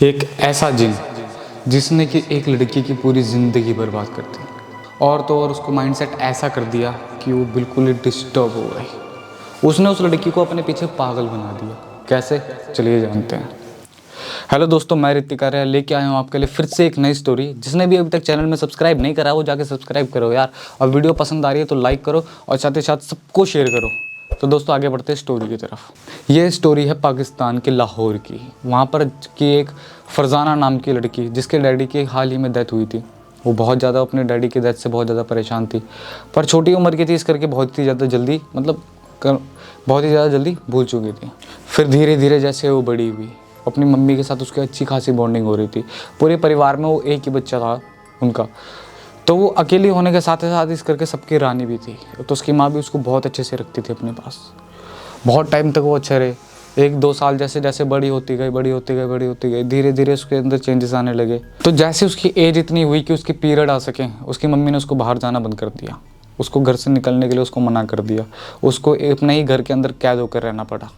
एक ऐसा जिन जिसने कि एक लड़की की पूरी ज़िंदगी बर्बाद कर दी और तो और उसको माइंडसेट ऐसा कर दिया कि वो बिल्कुल ही डिस्टर्ब हो गई। उसने उस लड़की को अपने पीछे पागल बना दिया। कैसे, चलिए जानते हैं। हेलो दोस्तों, मैं ऋतिक आर्य लेके आया हूँ आपके लिए फिर से एक नई स्टोरी। जिसने भी अभी तक चैनल में सब्सक्राइब नहीं करा वो जाके सब्सक्राइब करो यार, और वीडियो पसंद आ रही है तो लाइक करो और साथ ही साथ सबको शेयर करो। तो दोस्तों आगे बढ़ते हैं स्टोरी की तरफ। ये स्टोरी है पाकिस्तान के लाहौर की। वहाँ पर की एक फरजाना नाम की लड़की, जिसके डैडी की हाल ही में डेथ हुई थी। वो बहुत ज़्यादा अपने डैडी की डेथ से बहुत ज़्यादा परेशान थी, पर छोटी उम्र की थी, इस करके बहुत ही ज़्यादा जल्दी बहुत ही ज़्यादा जल्दी भूल चुकी थी। फिर धीरे धीरे जैसे वो बड़ी हुई, अपनी मम्मी के साथ उसकी अच्छी खासी बॉन्डिंग हो रही थी। पूरे परिवार में वो एक ही बच्चा था उनका, तो वो अकेली होने के साथ साथ इस करके सबकी रानी भी थी। तो उसकी माँ भी उसको बहुत अच्छे से रखती थी अपने पास। बहुत टाइम तक वो अच्छे रहे। 1-2 साल जैसे जैसे बड़ी होती गई, धीरे धीरे उसके अंदर चेंजेस आने लगे। तो जैसे उसकी एज इतनी हुई कि उसकी पीरियड आ सके, उसकी मम्मी ने उसको बाहर जाना बंद कर दिया। उसको घर से निकलने के लिए उसको मना कर दिया। उसको अपने ही घर के अंदर कैद होकर रहना पड़ा।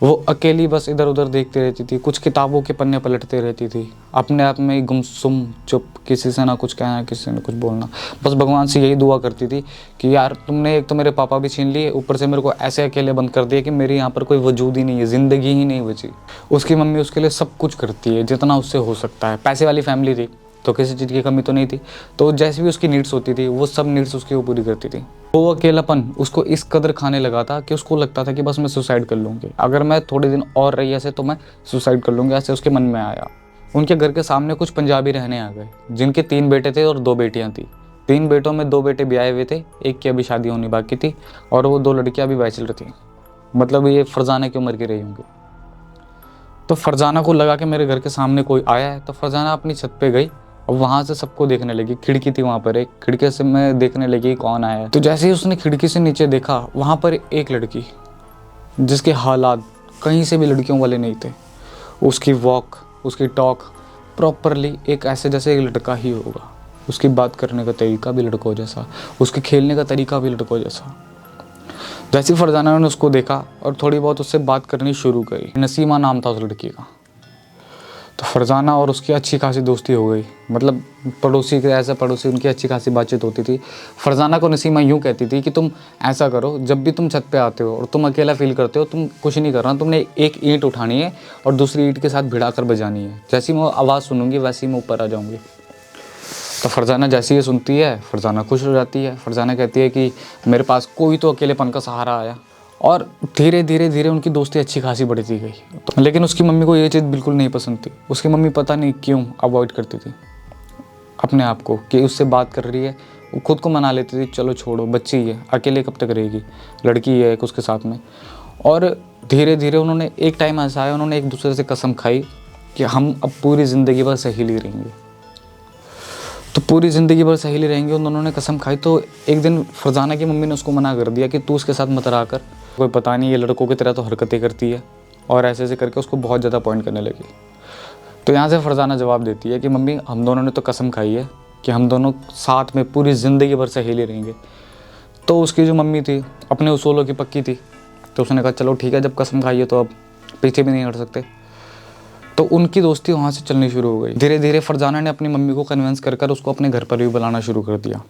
वो अकेली बस इधर उधर देखती रहती थी, कुछ किताबों के पन्ने पलटते रहती थी, अपने आप में ही गुमसुम चुप, किसी से ना कुछ कहना, किसी से ना कुछ बोलना। बस भगवान से यही दुआ करती थी कि यार तुमने एक तो मेरे पापा भी छीन लिए, ऊपर से मेरे को ऐसे अकेले बंद कर दिया कि मेरे यहाँ पर कोई वजूद ही नहीं है, ज़िंदगी ही नहीं बची। उसकी मम्मी उसके लिए सब कुछ करती है जितना उससे हो सकता है। पैसे वाली फैमिली थी तो किसी चीज़ की कमी तो नहीं थी, तो जैसी भी उसकी नीड्स होती थी वो सब नीड्स उसकी वो पूरी करती थी। वो अकेलापन उसको इस कदर खाने लगा था कि उसको लगता था कि बस मैं सुसाइड कर लूँगी, अगर मैं थोड़े दिन और रही ऐसे तो मैं सुसाइड कर लूँगी, ऐसे उसके मन में आया। उनके घर के सामने कुछ पंजाबी रहने आ गए, जिनके 3 बेटे थे और 2 बेटियाँ थी। 3 बेटों में 2 बेटे ब्याहे हुए थे, एक की अभी शादी होनी बाकी थी, और वो 2 लड़कियाँ अभी बैचलर थी। मतलब ये फरजाना की उम्र की रही होंगी। तो फरजाना को लगा कि मेरे घर के सामने कोई आया है, तो फरजाना अपनी छत पे गई और वहाँ से सबको देखने लगी। खिड़की थी वहाँ पर, एक खिड़की से मैं देखने लगी कौन आया है। तो जैसे ही उसने खिड़की से नीचे देखा, वहाँ पर एक लड़की जिसके हालात कहीं से भी लड़कियों वाले नहीं थे। उसकी वॉक, उसकी टॉक प्रॉपरली एक ऐसे जैसे एक लड़का ही होगा। उसकी बात करने का तरीका भी लड़कों जैसा, उसके खेलने का तरीका भी लड़कों जैसा। जैसे फरजाना ने उसको देखा और थोड़ी बहुत उससे बात करनी शुरू करी। नसीमा नाम था उस लड़की का। तो फरजाना और उसकी अच्छी खासी दोस्ती हो गई, मतलब पड़ोसी के ऐसा पड़ोसी, उनकी अच्छी खासी बातचीत होती थी। फरजाना को नसीमा यूँ कहती थी कि तुम ऐसा करो, जब भी तुम छत पे आते हो और तुम अकेला फील करते हो, तुम कुछ नहीं करना, तुमने एक ईंट उठानी है और दूसरी ईंट के साथ भिड़ा कर बजानी है। जैसी मैं आवाज़ सुनूंगी वैसे ही मैं ऊपर आ जाऊँगी। तो फरजाना जैसी ये सुनती है, फरजाना खुश हो जाती है। फरजाना कहती है कि मेरे पास कोई तो अकेलेपन का सहारा आया। और धीरे धीरे धीरे उनकी दोस्ती अच्छी खासी बढ़ती गई। लेकिन उसकी मम्मी को ये चीज़ बिल्कुल नहीं पसंद थी। उसकी मम्मी पता नहीं क्यों अवॉइड करती थी अपने आप को, कि उससे बात कर रही है। वो खुद को मना लेती थी, चलो छोड़ो, बच्ची है, अकेले कब तक रहेगी, लड़की है एक उसके साथ में। और धीरे धीरे उन्होंने एक टाइम ऐसा आया, उन्होंने एक दूसरे से कसम खाई कि हम अब पूरी ज़िंदगी भर सहेली रहेंगे। तो पूरी ज़िंदगी भर सहेली रहेंगे उन्होंने कसम खाई। तो एक दिन फरजाना की मम्मी ने उसको मना कर दिया कि तू उसके साथ मत रहा कर, कोई पता नहीं ये लड़कों की तरह तो हरकतें करती है, और ऐसे ऐसे करके उसको बहुत ज़्यादा पॉइंट करने लगी। तो यहाँ से फरजाना जवाब देती है कि मम्मी हम दोनों ने तो कसम खाई है कि हम दोनों साथ में पूरी ज़िंदगी भर सहेली रहेंगे। तो उसकी जो मम्मी थी अपने उसूलों की पक्की थी, तो उसने कहा चलो ठीक है, जब कसम खाई है तो अब पीछे भी नहीं हट सकते। तो उनकी दोस्ती वहाँ से चलनी शुरू हो गई। धीरे धीरे फरजाना ने अपनी मम्मी को कन्विंस कर उसको अपने घर पर भी बुलाना शुरू कर दिया।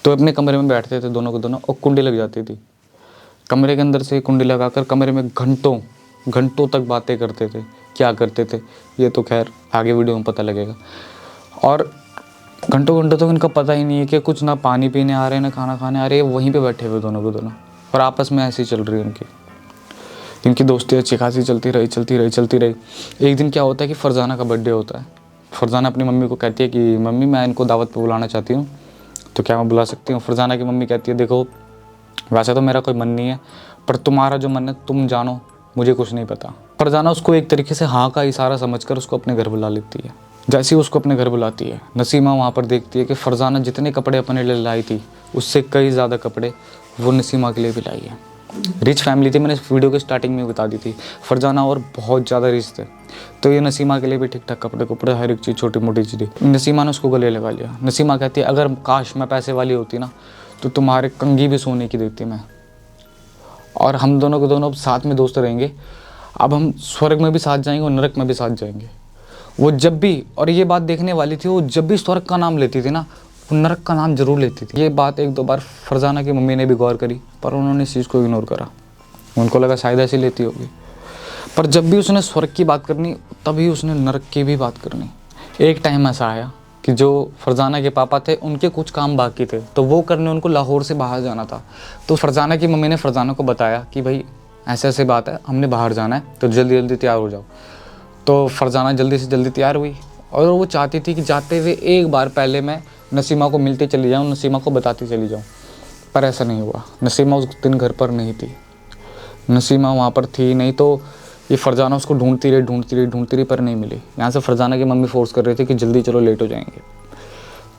तो अपने कमरे में बैठते थे दोनों को दोनों, और कुंडी लग जाती थी। कमरे के अंदर से कुंडी लगाकर कमरे में घंटों घंटों तक बातें करते थे। क्या करते थे ये तो खैर आगे वीडियो में पता लगेगा। और घंटों घंटों तक इनका पता ही नहीं है कि कुछ ना पानी पीने आ रहे हैं ना खाना खाने आ रहे हैं, वहीं पे बैठे हुए दोनों को दोनों, और आपस में ऐसे ही चल रही है इनकी दोस्ती। अच्छी खासी चलती रही। एक दिन क्या होता है कि फरजाना का बर्थडे होता है। फरजाना अपनी मम्मी को कहती है कि मम्मी मैं इनको दावत पे बुलाना चाहती हूँ, तो क्या मैं बुला सकती हूँ। फरजाना की मम्मी कहती है देखो वैसे तो मेरा कोई मन नहीं है, पर तुम्हारा जो मन है तुम जानो, मुझे कुछ नहीं पता। फरजाना उसको एक तरीके से हाँ का इशारा समझकर उसको अपने घर बुला लेती है। जैसे ही उसको अपने घर बुलाती है, नसीमा वहाँ पर देखती है कि फरजाना जितने कपड़े अपने लिए लाई थी उससे कई ज़्यादा कपड़े वो नसीमा के लिए भी लाई है। रिच फैमिली थी, मैंने वीडियो के स्टार्टिंग में बता दी थी। फरजाना और बहुत ज़्यादा रिच थे, तो ये नसीमा के लिए भी ठीक ठाक कपड़े हर एक चीज़, छोटी मोटी चीज़ें। नसीमा ने उसको गले लगा लिया। नसीमा कहती है अगर काश मैं पैसे वाली होती ना तो तुम्हारे कंघी भी सोने की देती मैं, और हम दोनों को दोनों साथ में दोस्त रहेंगे। अब हम स्वर्ग में भी साथ जाएंगे और नरक में भी साथ जाएंगे। वो जब भी, और ये बात देखने वाली थी, वो जब भी स्वर्ग का नाम लेती थी ना, वो नरक का नाम जरूर लेती थी। ये बात एक दो बार फरजाना की मम्मी ने भी गौर करी, पर उन्होंने इस चीज़ को इग्नोर करा। उनको लगा शायद ऐसी लेती होगी। पर जब भी उसने स्वर्ग की बात करनी, तभी उसने नरक की भी बात करनी। एक टाइम ऐसा आया कि जो फरजाना के पापा थे, उनके कुछ काम बाकी थे, तो वो करने उनको लाहौर से बाहर जाना था। तो फरजाना की मम्मी ने फरजाना को बताया कि भाई ऐसे ऐसे बात है, हमने बाहर जाना है, तो जल्दी जल्दी तैयार हो जाओ। तो फरजाना जल्दी से जल्दी तैयार हुई, और वो चाहती थी कि जाते हुए एक बार पहले मैं नसीमा को मिलते चली जाऊँ, नसीमा को बताती चली जाऊँ। पर ऐसा नहीं हुआ। नसीमा उस दिन घर पर नहीं थी, नसीमा वहाँ पर थी नहीं। तो ये फरजाना उसको ढूंढती रही पर नहीं मिली। यहाँ से फरजाना की मम्मी फोर्स कर रही थी कि जल्दी चलो, लेट हो जाएंगे।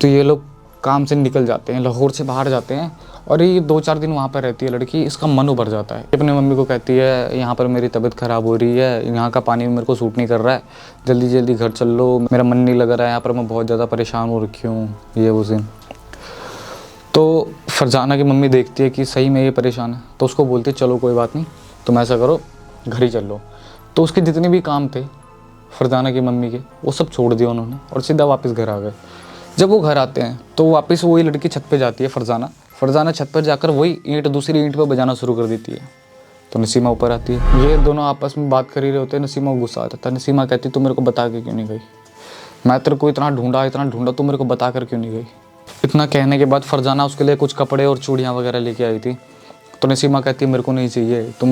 तो ये लोग काम से निकल जाते हैं, लाहौर से बाहर जाते हैं, और ये 2-4 दिन वहाँ पर रहती है लड़की। इसका मन उभर जाता है, अपनी मम्मी को कहती है यहाँ पर मेरी तबीयत ख़राब हो रही है, यहाँ का पानी मेरे को सूट नहीं कर रहा है, जल्दी जल्दी घर चल लो, मेरा मन नहीं लग रहा है यहाँ पर, मैं बहुत ज़्यादा परेशान हो रखी हूँ, ये वो दिन। तो फरजाना की मम्मी देखती है कि सही में ये परेशान है, तो उसको बोलती है चलो कोई बात नहीं, तुम ऐसा करो घर ही चल लो। तो उसके जितने भी काम थे फरजाना की मम्मी के, वो सब छोड़ दिया उन्होंने और सीधा वापस घर आ गए। जब वो घर आते हैं तो वापस वही लड़की छत पे जाती है, फरजाना छत पर जाकर वही ईंट दूसरी ईंट पे बजाना शुरू कर देती है। तो नसीमा ऊपर आती है, ये दोनों आपस में बात कर ही रहे होते हैं। नसीमा को गुस्सा आता था। नसीमा कहती तू मेरे को बता के क्यों नहीं गई, मैं तेरे को इतना ढूंढा, तू मेरे को बता कर क्यों नहीं गई। इतना कहने के बाद फरजाना उसके लिए कुछ कपड़े और चूड़ियाँ वगैरह लेके आई थी। तो नसीमा कहती है मेरे को नहीं चाहिए, तुम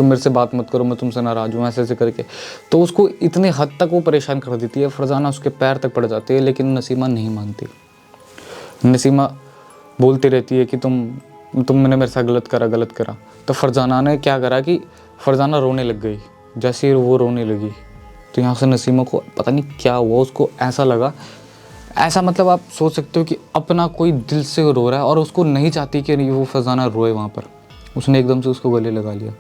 मेरे से बात मत करो, मैं तुमसे नाराज़ हूँ, ऐसे ऐसे करके। तो उसको इतने हद तक वो परेशान कर देती है। फरजाना उसके पैर तक पड़ जाती है, लेकिन नसीमा नहीं मानती। नसीमा बोलती रहती है कि तुमने मेरे साथ गलत करा। तो फरजाना ने क्या करा कि फरजाना रोने लग गई। जैसे ही वो रोने लगी तो यहाँ से नसीमा को पता नहीं क्या हुआ, उसको ऐसा लगा, ऐसा मतलब आप सोच सकते हो कि अपना कोई दिल से रो रहा है और उसको नहीं चाहती कि वो फरजाना रोए वहाँ पर। उसने एकदम से उसको गले लगा लिया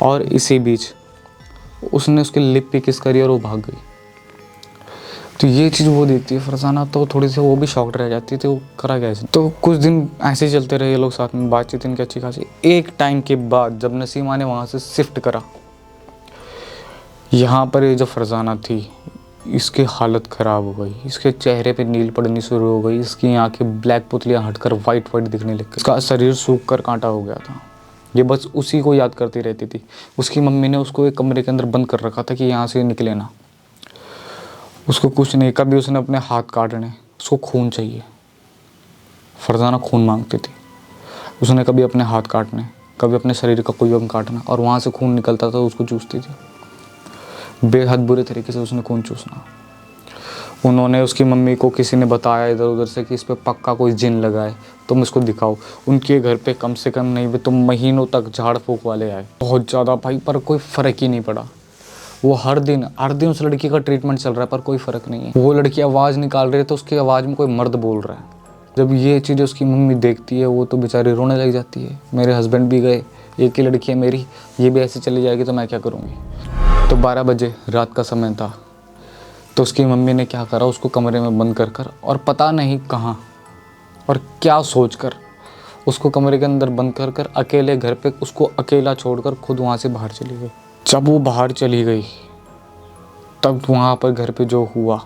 और इसी बीच उसने उसके लिप पे किस करी और वो भाग गई। तो ये चीज़ वो देखती है फरजाना, तो थोड़ी सी वो भी शॉक्ड रह जाती थी, वो करा गया ऐसे। तो कुछ दिन ऐसे ही चलते रहे ये लोग साथ में, बातचीत इनकी अच्छी खासी। एक टाइम के बाद जब नसीमा ने वहाँ से शिफ्ट करा, यहाँ पर ये जो फरजाना थी, इसकी हालत ख़राब हो गई, इसके चेहरे पे नील पड़नी शुरू हो गई, इसकी आंखें ब्लैक पुतलियाँ हटकर वाइट दिखने लग गई, इसका शरीर सूख कर कांटा हो गया था। ये बस उसी को याद करती रहती थी। उसकी मम्मी ने उसको एक कमरे के अंदर बंद कर रखा था कि यहाँ से निकले ना। उसको कुछ नहीं, कभी उसने अपने हाथ काटने, उसको खून चाहिए, फरजाना खून मांगती थी। उसने कभी अपने हाथ काटने, कभी अपने शरीर का कोई अंग काटना, और वहाँ से खून निकलता था उसको चूसती थी। बेहद बुरे तरीके से उसने खून चूसना। उन्होंने, उसकी मम्मी को किसी ने बताया इधर उधर से कि इस पर पक्का कोई जिन लगा है, तुम इसको दिखाओ। उनके घर पे कम से कम नहीं भी तो महीनों तक झाड़ फूक वाले आए, बहुत ज़्यादा भाई, पर कोई फ़र्क ही नहीं पड़ा। वो हर दिन उस लड़की का ट्रीटमेंट चल रहा है पर कोई फ़र्क नहीं है। वो लड़की आवाज़ निकाल रही है तो उसकी आवाज़ में कोई मर्द बोल रहा है। जब ये चीज़ उसकी मम्मी देखती है, वो तो बेचारी रोने लग जाती है। मेरे हस्बैंड भी गए, एक ही लड़की है मेरी, ये भी ऐसे चली जाएगी तो मैं क्या करूँगी। तो 12 बजे रात का समय था। तो उसकी मम्मी ने क्या करा, उसको कमरे में बंद कर और पता नहीं कहाँ और क्या सोचकर उसको कमरे के अंदर बंद कर अकेले घर पे उसको अकेला छोड़कर खुद वहाँ से बाहर चली गई। जब वो बाहर चली गई तब वहाँ पर घर पे जो हुआ,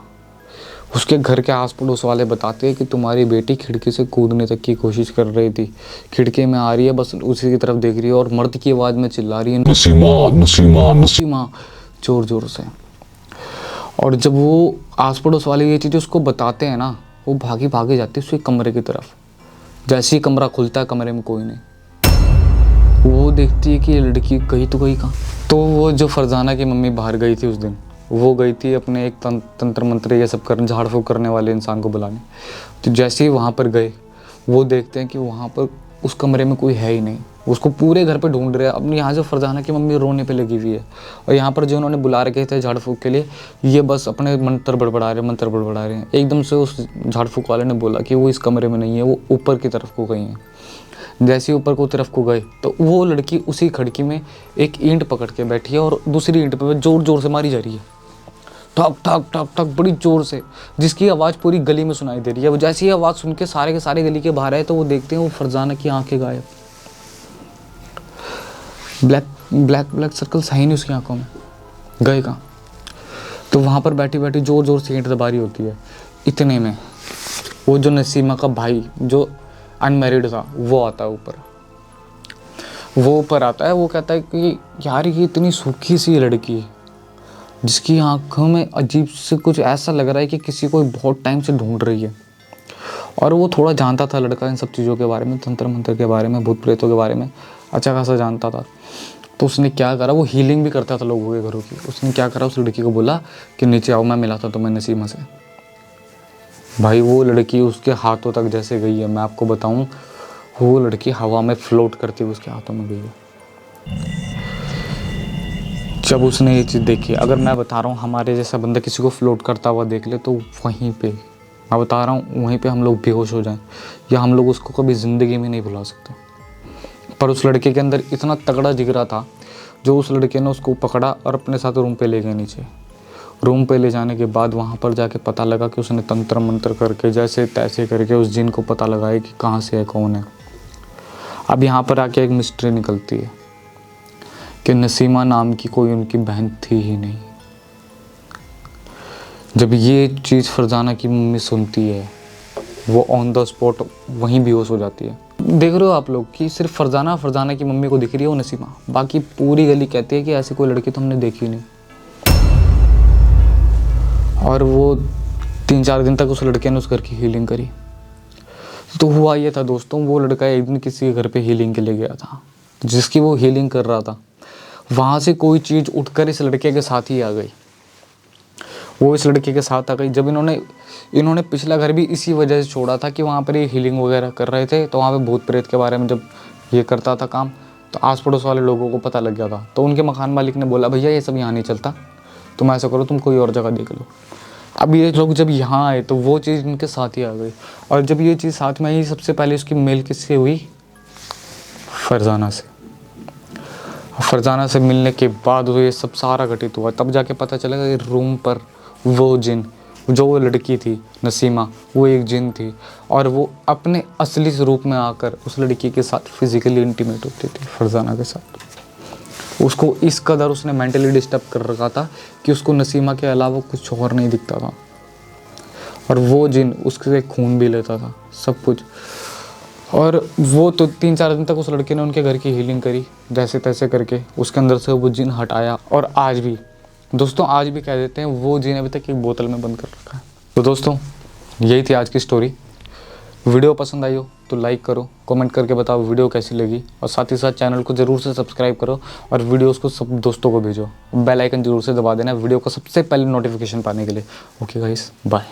उसके घर के आस पड़ोस वाले बताते हैं कि तुम्हारी बेटी खिड़की से कूदने तक की कोशिश कर रही थी, खिड़की में आ रही है, बस उसी की तरफ देख रही है और मर्द की आवाज़ में चिल्ला रही है नसीमा नसीमा नसीमा, जोर जोर से। और जब वो आस पड़ोस वाले ये चीज़ उसको बताते हैं ना, वो भागी जाती है उसके कमरे की तरफ। जैसे ही कमरा खुलता है, कमरे में कोई नहीं। वो देखती है कि ये लड़की गई तो गई कहाँ। तो वो जो फरजाना की मम्मी बाहर गई थी उस दिन, वो गई थी अपने एक तंत्र मंत्र ये सब करने, झाड़ फूक करने वाले इंसान को बुलाने। तो जैसे ही वहाँ पर गए, वो देखते हैं कि वहाँ पर उस कमरे में कोई है ही नहीं। उसको पूरे घर पे ढूंढ रहे हैं। अपनी यहाँ से फरजाना की मम्मी रोने पे लगी हुई है, और यहाँ पर जो उन्होंने बुला रखे थे झाड़ फूक के लिए, ये बस अपने मंत्र बड़बड़ा रहे हैं। एकदम से उस झाड़ फूक वाले ने बोला कि वो इस कमरे में नहीं है, वो ऊपर की तरफ को गई हैं। जैसे ही ऊपर को तरफ को गए तो वो लड़की उसी खिड़की में एक ईंट पकड़ के बैठी है और दूसरी ईंट पे जोर जोर से मारी जा रही है, ठक ठक ठक ठक बड़ी जोर से, जिसकी आवाज़ पूरी गली में सुनाई दे रही है। वो जैसी ही आवाज़ सुन के सारे गली के बाहर आए तो वो देखते हैं वो फरजाना की आंखें गायब, ब्लैक सर्कल्स है ही नहीं उसकी आंखों में, गए कहाँ। तो वहाँ पर बैठी बैठी ज़ोर ज़ोर से ईंट दबा रही होती है। इतने में वो जो नसीमा का भाई जो अनमैरिड था वो आता है ऊपर। वो ऊपर आता है, वो कहता है कि यार ये इतनी सूखी सी लड़की है जिसकी आंखों में अजीब से कुछ ऐसा लग रहा है कि किसी को बहुत टाइम से ढूंढ रही है। और वो थोड़ा जानता था लड़का इन सब चीज़ों के बारे में, तंत्र मंत्र के बारे में, भूत प्रेतों के बारे में अच्छा खासा जानता था। तो उसने क्या करा, वो हीलिंग भी करता था लोगों के घरों की। उसने क्या करा, उस लड़की को बोला कि नीचे आओ, मैं मिला था तुम्हें नसीमा से। भाई वो लड़की उसके हाथों तक जैसे गई है, मैं आपको बताऊं, वो लड़की हवा में फ्लोट करती हुई उसके हाथों में गई है। जब उसने ये चीज़ देखी, अगर मैं बता रहा हूँ हमारे जैसा बंदा किसी को फ्लोट करता हुआ देख ले तो वहीं पे, मैं बता रहा हूँ, वहीं पे हम लोग बेहोश हो जाएं या हम लोग उसको कभी ज़िंदगी में नहीं भुला सकते। पर उस लड़के के अंदर इतना तगड़ा जिगरा था, जो उस लड़के ने उसको पकड़ा और अपने साथ रूम पे ले गए नीचे। रूम पे ले जाने के बाद वहाँ पर जाके पता लगा कि उसने तंत्र मंत्र करके जैसे तैसे करके उस जिन को पता लगाया कि कहाँ से है, कौन है। अब यहाँ पर आके एक मिस्ट्री निकलती है कि नसीमा नाम की कोई उनकी बहन थी ही नहीं। जब ये चीज़ फरजाना की मम्मी सुनती है, वो ऑन द स्पॉट वहीं बेहोश हो जाती है। देख रहे हो आप लोग कि सिर्फ फरजाना की मम्मी को दिख रही है वो नसीमा, बाकी पूरी गली कहती है कि ऐसी कोई लड़की तो हमने देखी नहीं। और वो 3-4 दिन तक उस लड़के ने उस घर की हीलिंग करी। तो हुआ ये था दोस्तों, वो लड़का एक दिन किसी के घर पे हीलिंग के लिए गया था, जिसकी वो हीलिंग कर रहा था, वहाँ से कोई चीज़ उठकर इस लड़के के साथ ही आ गई। वो इस लड़के के साथ आ गई। जब इन्होंने पिछला घर भी इसी वजह से छोड़ा था कि वहाँ पर ये हीलिंग वगैरह कर रहे थे, तो वहाँ पे भूत प्रेत के बारे में जब ये करता था काम, तो आस पड़ोस वाले लोगों को पता लग गया था। तो उनके मकान मालिक ने बोला, भैया ये सब यहाँ नहीं चलता, तुम ऐसा करो, तुम कोई और जगह देख लो। अब ये लोग जब यहाँ आए तो वो चीज़ इनके साथ ही आ गई। और जब ये चीज़ साथ में आई, सबसे पहले उसकी मेल किससे हुई? फरजाना से। फरजाना से मिलने के बाद ये सब सारा घटित हुआ। तब जाके पता चला कि रूम पर वो जिन, जो वो लड़की थी नसीमा, वो एक जिन थी और वो अपने असली स्वरूप में आकर उस लड़की के साथ फिजिकली इंटीमेट होती थी, फरजाना के साथ। उसको इस कदर उसने मेंटली डिस्टर्ब कर रखा था कि उसको नसीमा के अलावा कुछ और नहीं दिखता था। और वो जिन उसके खून भी लेता था, सब कुछ। और वो तो 3-4 दिन तक उस लड़के ने उनके घर की हीलिंग करी जैसे तैसे करके, उसके अंदर से वो जिन हटाया। और आज भी दोस्तों, आज भी कह देते हैं वो जिन अभी तक एक बोतल में बंद कर रखा है। तो दोस्तों यही थी आज की स्टोरी। वीडियो पसंद आई हो तो लाइक करो, कमेंट करके बताओ वीडियो कैसी लगी, और साथ ही साथ चैनल को ज़रूर से सब्सक्राइब करो और वीडियोस को सब दोस्तों को भेजो। बेल आइकन ज़रूर से दबा देना वीडियो को सबसे पहले नोटिफिकेशन पाने के लिए। Okay guys, bye.